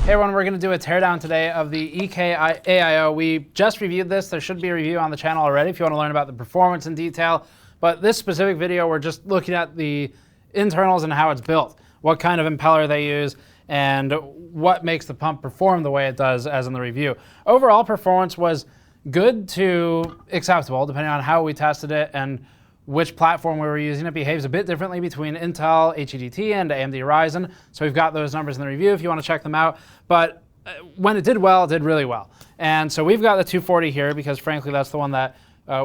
Hey everyone, we're going to do a teardown today of the EK AIO. We just reviewed this. There should be a review on the channel already if you want to learn about the performance in detail. But this specific video, we're just looking at the internals and how it's built, what kind of impeller they use, and what makes the pump perform the way it does as in the review. Overall performance was good to acceptable, depending on how we tested it and which platform we were using. It behaves a bit differently between Intel, HEDT, and AMD Ryzen. So we've got those numbers in the review if you want to check them out. But when it did well, it did really well. And so we've got the 240 here because frankly, that's the one that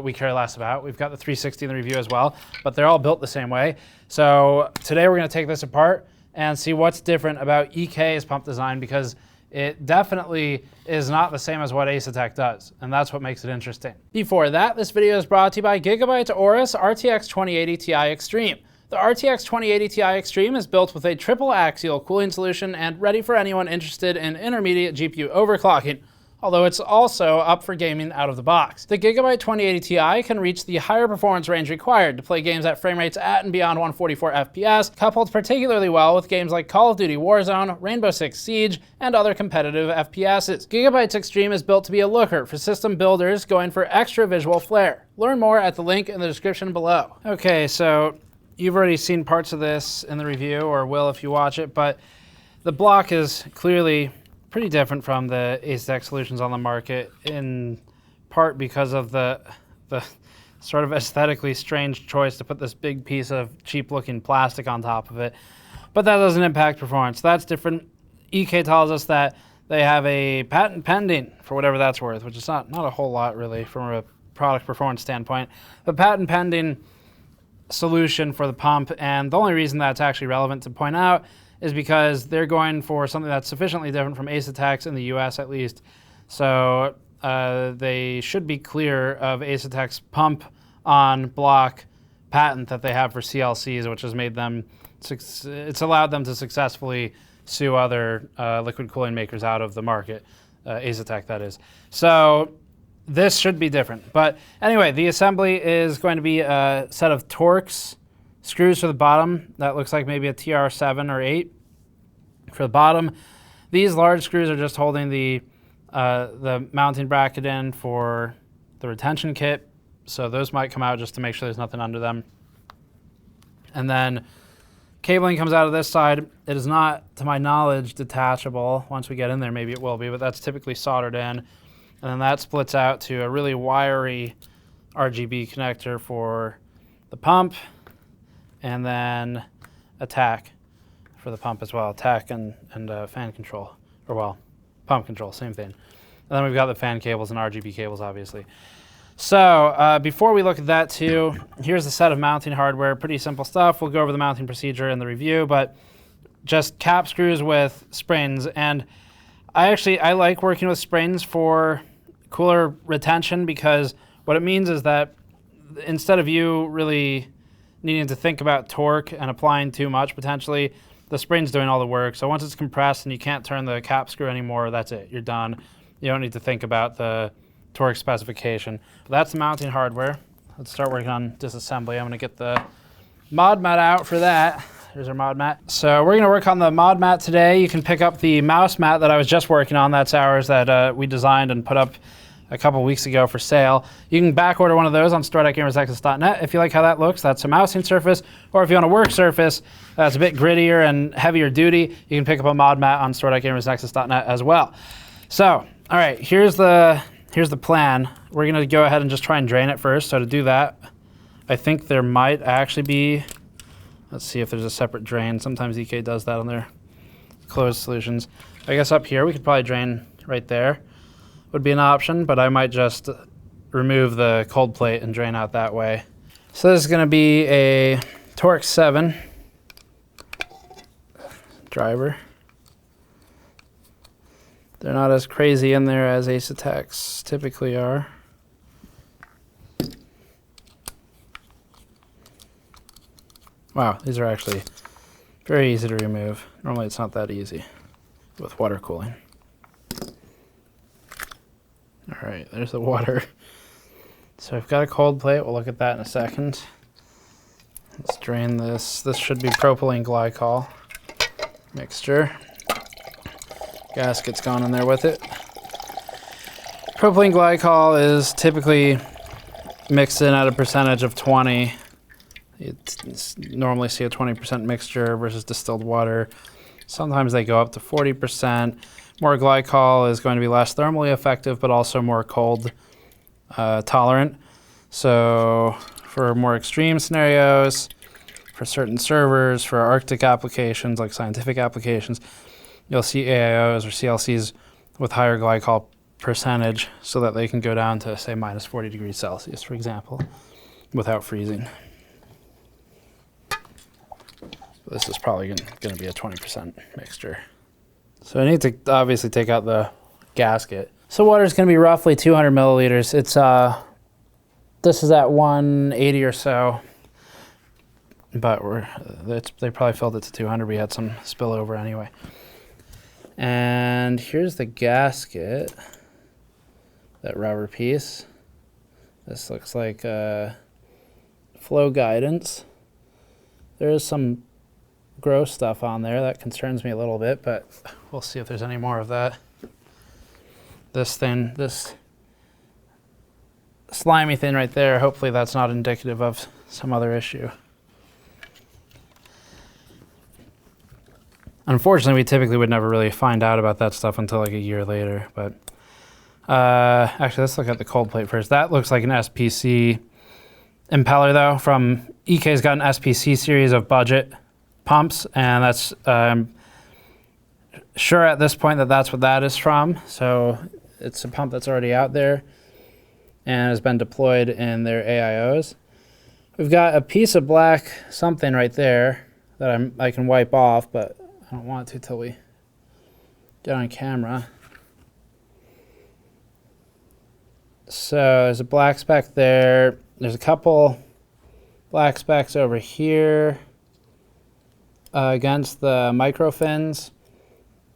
we care less about. We've got the 360 in the review as well, but they're all built the same way. So today we're going to take this apart and see what's different about EK's pump design, because it definitely is not the same as what Asetek does, and that's what makes it interesting. Before that, this video is brought to you by Gigabyte Aorus RTX 2080 Ti Extreme. The RTX 2080 Ti Extreme is built with a triple axial cooling solution and ready for anyone interested in intermediate GPU overclocking, although it's also up for gaming out of the box. The Gigabyte 2080 Ti can reach the higher performance range required to play games at frame rates at and beyond 144 FPS, coupled particularly well with games like Call of Duty Warzone, Rainbow Six Siege, and other competitive FPSs. Gigabyte's Extreme is built to be a looker for system builders going for extra visual flair. Learn more at the link in the description below. Okay, so you've already seen parts of this in the review, or will if you watch it, but the block is clearly pretty different from the Asetek solutions on the market, in part because of the sort of aesthetically strange choice to put this big piece of cheap looking plastic on top of it. But that doesn't impact performance. That's different. EK tells us that they have a patent pending for whatever that's worth, which is not a whole lot really from a product performance standpoint, but patent pending solution for the pump. And the only reason that's actually relevant to point out is because they're going for something that's sufficiently different from Asetek's in the US at least. So they should be clear of Asetek's pump on block patent that they have for CLCs, which has made them, it's allowed them to successfully sue other liquid cooling makers out of the market, Asetek that is. So this should be different. But anyway, the assembly is going to be a set of Torx screws for the bottom. That looks like maybe a TR7 or 8 for the bottom. These large screws are just holding the mounting bracket in for the retention kit. So those might come out just to make sure there's nothing under them. And then cabling comes out of this side. It is not, to my knowledge, detachable. Once we get in there, maybe it will be, but that's typically soldered in. And then that splits out to a really wiry RGB connector for the pump, and then a TAC for the pump as well. TAC and fan control, or well, pump control, same thing. And then we've got the fan cables and RGB cables, obviously. So before we look at that too, here's the set of mounting hardware. Pretty simple stuff. We'll go over the mounting procedure in the review, but just cap screws with springs. And I like working with springs for cooler retention, because what it means is that instead of you really needing to think about torque and applying too much potentially, the spring's doing all the work. So once it's compressed and you can't turn the cap screw anymore, that's it, you're done. You don't need to think about the torque specification. That's the mounting hardware. Let's start working on disassembly. I'm gonna get the mod mat out for that. Here's our mod mat. So we're gonna work on the mod mat today. You can pick up the mouse mat that I was just working on. That's ours that we designed and put up a couple weeks ago for sale. You can back order one of those on store.gamersnexus.net if you like how that looks. That's a mousing surface. Or if you want a work surface that's a bit grittier and heavier duty, you can pick up a mod mat on store.gamersnexus.net as well. So, all right, here's the plan. We're gonna go ahead and just try and drain it first. So to do that, I think there might actually be, let's see if there's a separate drain. Sometimes EK does that on their closed solutions. I guess up here we could probably drain right there. Would be an option, but I might just remove the cold plate and drain out that way. So this is going to be a Torx 7 driver. They're not as crazy in there as Asetek's typically are. Wow, these are actually very easy to remove. Normally it's not that easy with water cooling. All right, there's the water. So I've got a cold plate. We'll look at that in a second. Let's drain this. This should be propylene glycol mixture. gasket's gone in there with it. Propylene glycol is typically mixed in at a percentage of 20. You normally see a 20% mixture versus distilled water. Sometimes they go up to 40%. More glycol is going to be less thermally effective, but also more cold tolerant. So for more extreme scenarios, for certain servers, for Arctic applications, like scientific applications, you'll see AIOs or CLCs with higher glycol percentage so that they can go down to, say, minus 40 degrees Celsius, for example, without freezing. This is probably going to be a 20% mixture. So I need to obviously take out the gasket. So water is going to be roughly 200 milliliters. It's this is at 180 or so, but they probably filled it to 200. We had some spillover anyway. And here's the gasket, that rubber piece. This looks like flow guidance. There is some gross stuff on there that concerns me a little bit, but we'll see if there's any more of that. This thing, this slimy thing right there, hopefully that's not indicative of some other issue. Unfortunately, we typically would never really find out about that stuff until like a year later, but actually let's look at the Coldplate first. That looks like an SPC impeller though. From EK's got an SPC series of budget pumps, and that's sure at this point that that's what that is from. So it's a pump that's already out there and has been deployed in their AIOs. We've got a piece of black something right there that I can wipe off, but I don't want to till we get on camera. So there's a black speck there. There's a couple black specks over here against the microfins.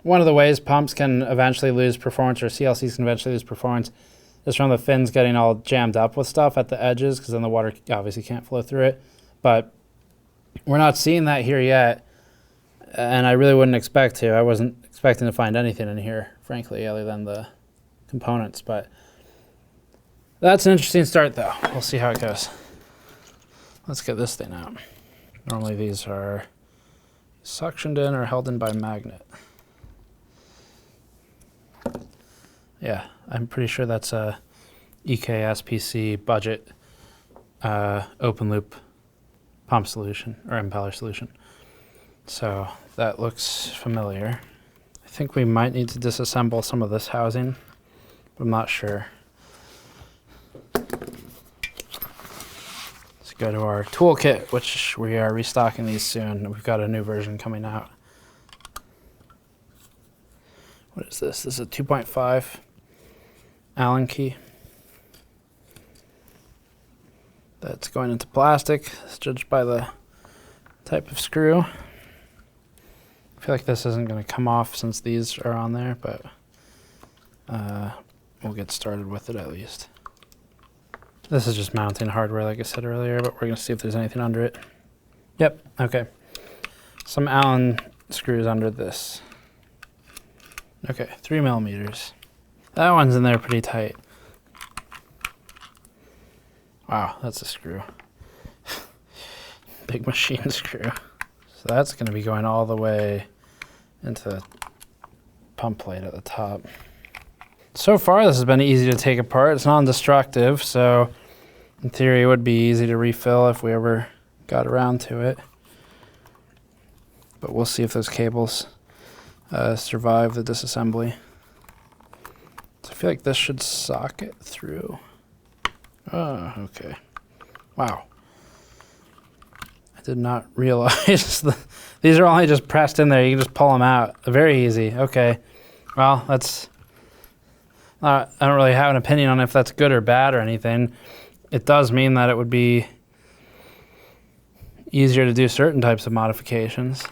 One of the ways pumps can eventually lose performance, or CLCs can eventually lose performance, is from the fins getting all jammed up with stuff at the edges, because then the water obviously can't flow through it. But we're not seeing that here yet, and I really wouldn't expect to. I wasn't expecting to find anything in here, frankly, other than the components. But that's an interesting start, though. We'll see how it goes. Let's get this thing out. Normally these are suctioned in or held in by magnet. Yeah, I'm pretty sure that's a EK SPC budget open loop pump solution or impeller solution. So that looks familiar. I think we might need to disassemble some of this housing, but I'm not sure. Let's go to our toolkit, which we are restocking these soon. We've got a new version coming out. What is this? This is a 2.5 Allen key. That's going into plastic, as judged by the type of screw. I feel like this isn't going to come off since these are on there, but we'll get started with it at least. This is just mounting hardware, like I said earlier, but we're going to see if there's anything under it. Yep, okay. Some Allen screws under this. Okay, 3 millimeters. That one's in there pretty tight. Wow, that's a screw. Big machine screw. So that's going to be going all the way into the pump plate at the top. So far, this has been easy to take apart. It's non-destructive, so in theory, it would be easy to refill if we ever got around to it. But we'll see if those cables survive the disassembly. So I feel like this should socket through. Oh, okay. Wow. I did not realize these are only just pressed in there. You can just pull them out. Very easy. Okay. Well, that's... I don't really have an opinion on if that's good or bad or anything. It does mean that it would be easier to do certain types of modifications.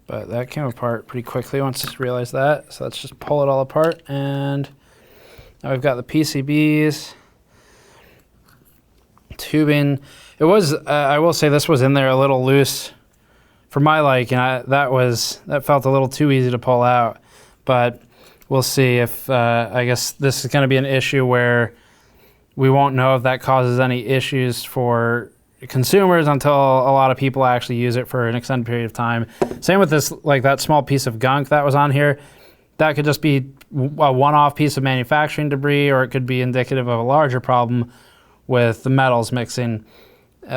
But that came apart pretty quickly once I realized that. So let's just pull it all apart. And now we've got the PCBs, tubing. It was, I will say this was in there a little loose for my liking, that felt a little too easy to pull out. But we'll see if, I guess this is going to be an issue where we won't know if that causes any issues for consumers until a lot of people actually use it for an extended period of time. Same with this, like that small piece of gunk that was on here. That could just be a one-off piece of manufacturing debris, or it could be indicative of a larger problem with the metals mixing,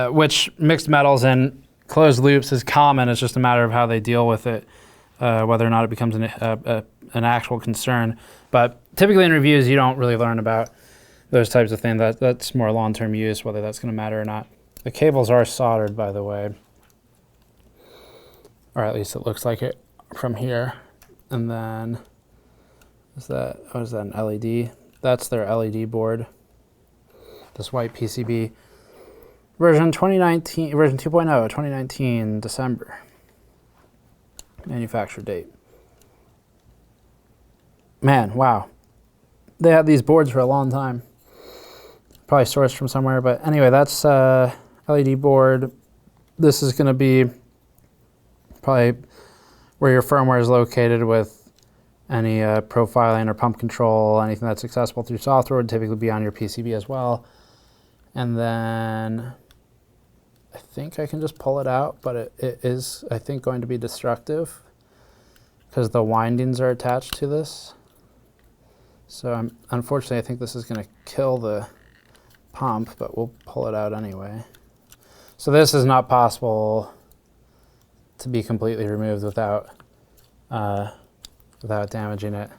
which mixed metals in closed loops is common. It's just a matter of how they deal with it, whether or not it becomes an actual concern. But typically in reviews, you don't really learn about those types of things. That's more long-term use, whether that's going to matter or not. The cables are soldered, by the way, or at least it looks like it from here. And then, what is that, an LED? That's their LED board. This white PCB. Version 2019, version 2.0, 2019, December. Manufacture date. Man, wow. They had these boards for a long time. Probably sourced from somewhere, but anyway, that's LED board. This is going to be probably where your firmware is located with any profiling or pump control. Anything that's accessible through software would typically be on your PCB as well. And then I think I can just pull it out, but it is, I think, going to be destructive because the windings are attached to this. So unfortunately, I think this is going to kill the pump, but we'll pull it out anyway. So this is not possible to be completely removed without damaging it.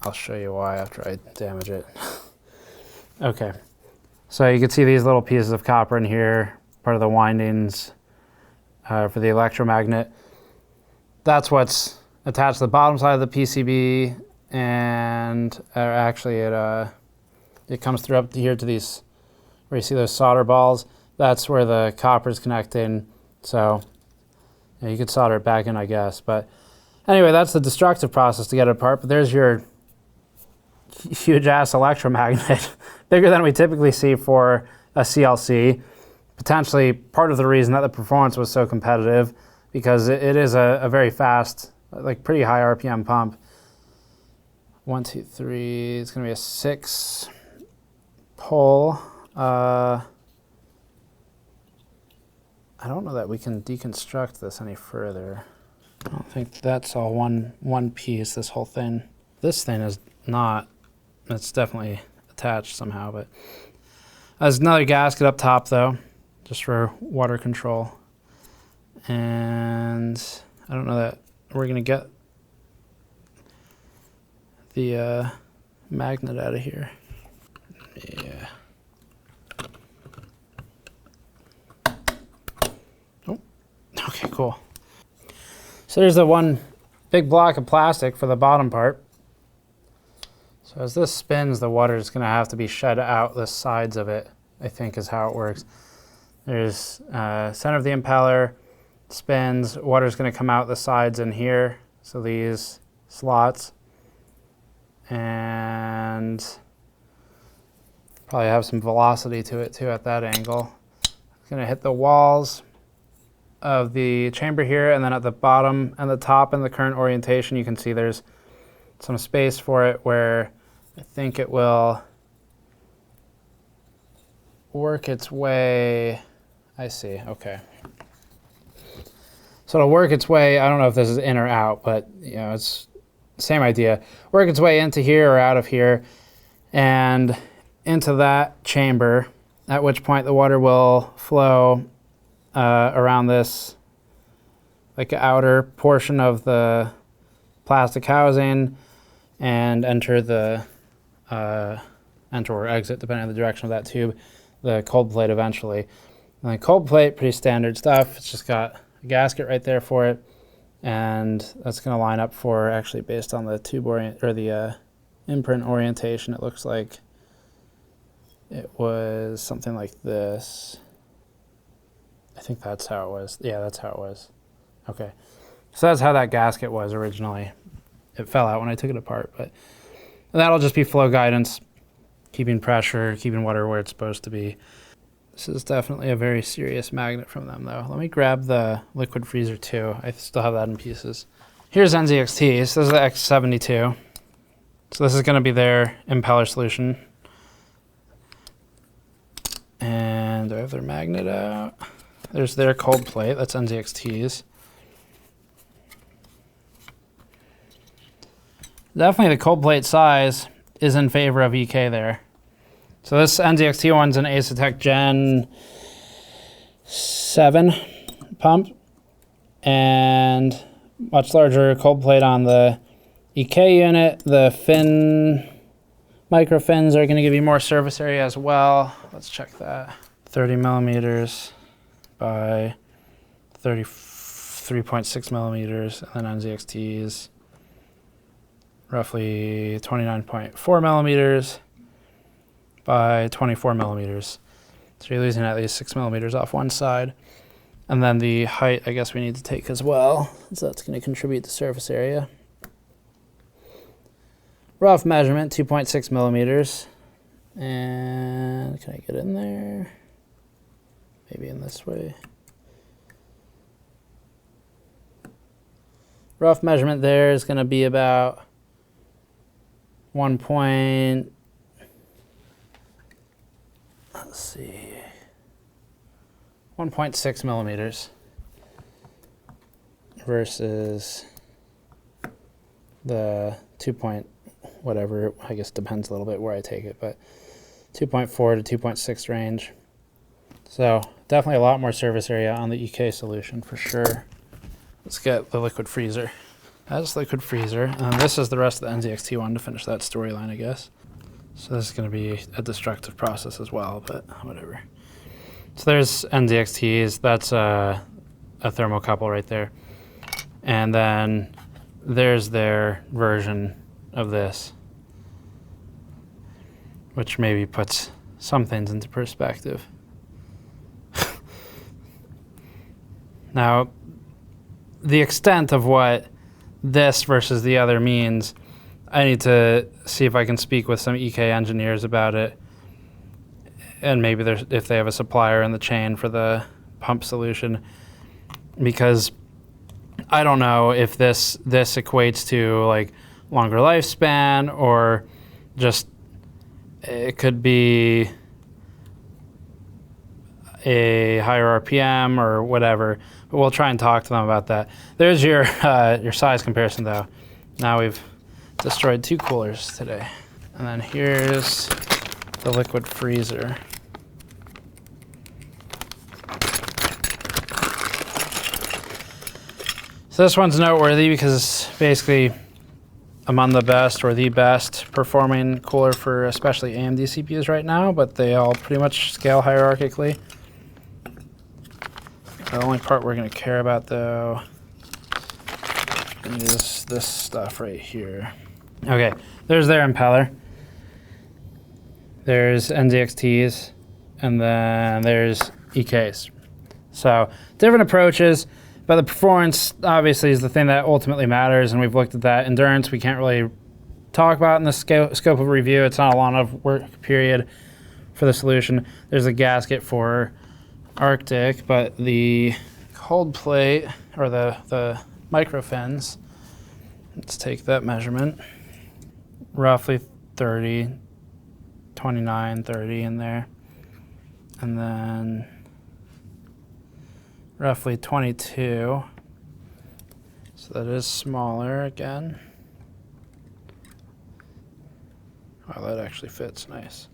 I'll show you why after I damage it. Okay, so you can see these little pieces of copper in here, part of the windings for the electromagnet. That's what's attached to the bottom side of the PCB, and actually it comes through up here to these, where you see those solder balls. That's where the copper is connecting. So you could solder it back in, I guess. But anyway, that's the destructive process to get it apart. But there's your huge ass electromagnet, bigger than we typically see for a CLC. Potentially part of the reason that the performance was so competitive, because it is a very fast, like pretty high RPM pump. 1, 2, 3, it's gonna be a 6 pole. I don't know that we can deconstruct this any further. I don't think that's all one piece, this whole thing. This thing is not, it's definitely attached somehow, but there's another gasket up top though, just for water control. And I don't know that we're gonna get the magnet out of here. Yeah. Oh, okay, cool. So there's the one big block of plastic for the bottom part. So as this spins, the water is going to have to be shed out the sides of it, I think is how it works. There's center of the impeller, spins, water is going to come out the sides in here, so these slots, and probably have some velocity to it too at that angle. It's going to hit the walls of the chamber here, and then at the bottom and the top in the current orientation, you can see there's some space for it where I think it will work its way. I see, okay. So it'll work its way, I don't know if this is in or out, but you know, it's the same idea. Work its way into here or out of here and into that chamber, at which point the water will flow around this like outer portion of the plastic housing and enter the enter or exit, depending on the direction of that tube, the cold plate eventually. And the cold plate, pretty standard stuff. It's just got a gasket right there for it, and that's going to line up for, actually based on the tube orient or the imprint orientation, it looks like it was something like this. I think that's how it was. Yeah, that's how it was. Okay, so that's how that gasket was originally. It fell out when I took it apart, but that'll just be flow guidance, keeping pressure, keeping water where it's supposed to be. This is definitely a very serious magnet from them, though. Let me grab the liquid freezer, too. I still have that in pieces. Here's NZXT. So this is the X72. So this is going to be their impeller solution. And do I have their magnet out? There's their Coldplate. That's NZXT's. Definitely the Coldplate size is in favor of EK there. So this NZXT one's an Asetek Gen 7 pump, and much larger Coldplate on the EK unit. The microfins are going to give you more surface area as well. Let's check that. 30 millimeters by 33.6 millimeters, and then NZXT's roughly 29.4 millimeters by 24 millimeters. So you're losing at least 6 millimeters off one side. And then the height, I guess we need to take as well, so that's going to contribute to surface area. Rough measurement, 2.6 millimeters. And can I get in there? Maybe in this way. Rough measurement there is going to be about 1.6 millimeters versus the 2 point whatever, I guess depends a little bit where I take it, but 2.4 to 2.6 range. So definitely a lot more surface area on the EK solution for sure. Let's get the liquid freezer. That's liquid freezer, and this is the rest of the NZXT one to finish that storyline, I guess. So this is going to be a destructive process as well, but whatever. So there's NZXTs. That's a thermocouple right there. And then there's their version of this, which maybe puts some things into perspective. Now, the extent of what this versus the other means, I need to see if I can speak with some EK engineers about it, and maybe if they have a supplier in the chain for the pump solution, because I don't know if this equates to like longer lifespan, or just it could be a higher RPM or whatever, but we'll try and talk to them about that. There's your size comparison though. Now we've destroyed 2 coolers today. And then here's the liquid freezer. So this one's noteworthy because it's basically among the best or the best performing cooler for especially AMD CPUs right now, but they all pretty much scale hierarchically. The only part we're going to care about though is this stuff right here. Okay, there's their impeller. There's NZXTs, and then there's EKs. So different approaches, but the performance obviously is the thing that ultimately matters, and we've looked at that. Endurance we can't really talk about in the scope of review. It's not a long enough work period for the solution. There's a gasket for Arctic, but the Coldplate, or the microfins, let's take that measurement, roughly 30, 29, 30 in there, and then roughly 22, so that is smaller again. Wow, that actually fits nice.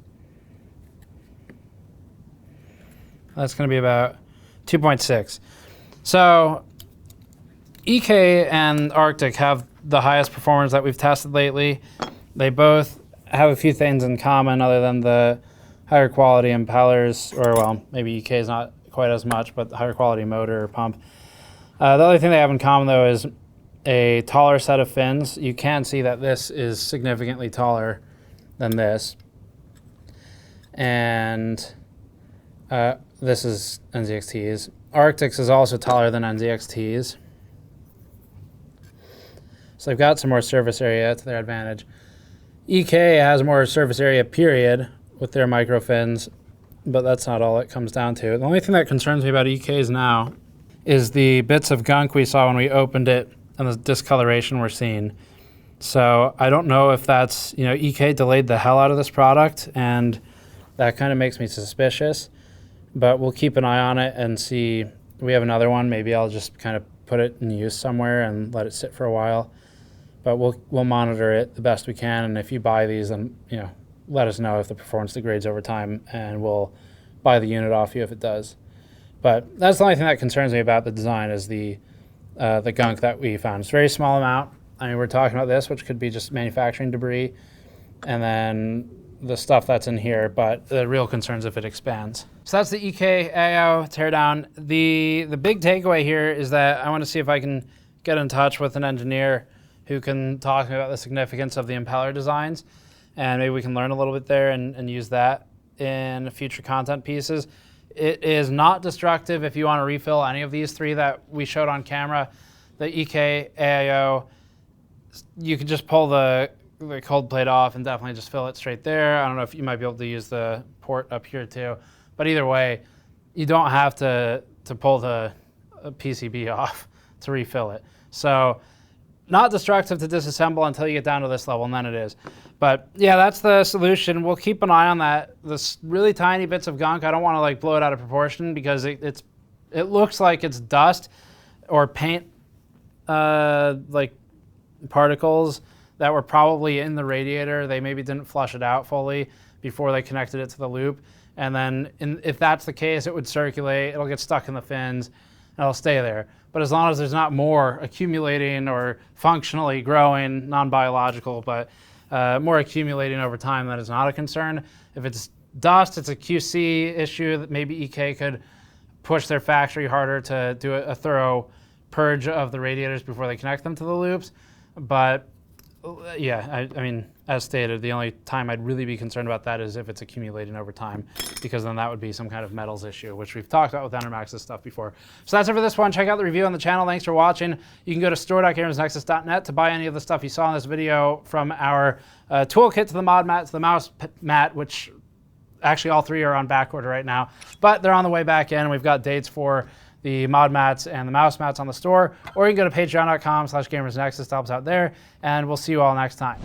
That's going to be about 2.6. So EK and Arctic have the highest performance that we've tested lately. They both have a few things in common other than the higher quality impellers, or well, maybe EK is not quite as much, but the higher quality motor or pump. The other thing they have in common though is a taller set of fins. You can see that this is significantly taller than this. And this is NZXT's. Arctic's is also taller than NZXT's. So they've got some more surface area to their advantage. EK has more surface area period with their microfins, but that's not all it comes down to. The only thing that concerns me about EKs now is the bits of gunk we saw when we opened it and the discoloration we're seeing. So I don't know if that's, EK delayed the hell out of this product, and that kind of makes me suspicious, but we'll keep an eye on it and see. We have another one. Maybe I'll just kind of put it in use somewhere and let it sit for a while, but we'll monitor it the best we can. And if you buy these, then, let us know if the performance degrades over time, and we'll buy the unit off you if it does. But that's the only thing that concerns me about the design is the gunk that we found. It's a very small amount. I mean, we're talking about this, which could be just manufacturing debris, and then the stuff that's in here, but the real concern is if it expands. So that's the EK AIO teardown. The big takeaway here is that I want to see if I can get in touch with an engineer who can talk about the significance of the impeller designs, and maybe we can learn a little bit there and use that in future content pieces. It is not destructive if you want to refill any of these three that we showed on camera. The EK AIO, you can just pull the Coldplate off and definitely just fill it straight there. I don't know if you might be able to use the port up here too, but either way, you don't have to pull the PCB off to refill it. So not destructive to disassemble until you get down to this level, and then it is. But yeah, that's the solution. We'll keep an eye on that. This really tiny bits of gunk, I don't want to blow it out of proportion because it looks like it's dust or paint particles that were probably in the radiator. They maybe didn't flush it out fully before they connected it to the loop. And then if that's the case, it would circulate, it'll get stuck in the fins, and it'll stay there. But as long as there's not more accumulating or functionally growing, non-biological, but more accumulating over time, that is not a concern. If it's dust, it's a QC issue that maybe EK could push their factory harder to do a thorough purge of the radiators before they connect them to the loops. But yeah, I mean, as stated, the only time I'd really be concerned about that is if it's accumulating over time, because then that would be some kind of metals issue, which we've talked about with Enermax's stuff before. So that's it for this one. Check out the review on the channel. Thanks for watching. You can go to store.gamersnexus.net to buy any of the stuff you saw in this video, from our toolkit to the mod mat to the mouse mat, which actually all three are on back order right now, but they're on the way back in. We've got dates for the mod mats and the mouse mats on the store, or you can go to patreon.com/gamersnexus to help us out there, and we'll see you all next time.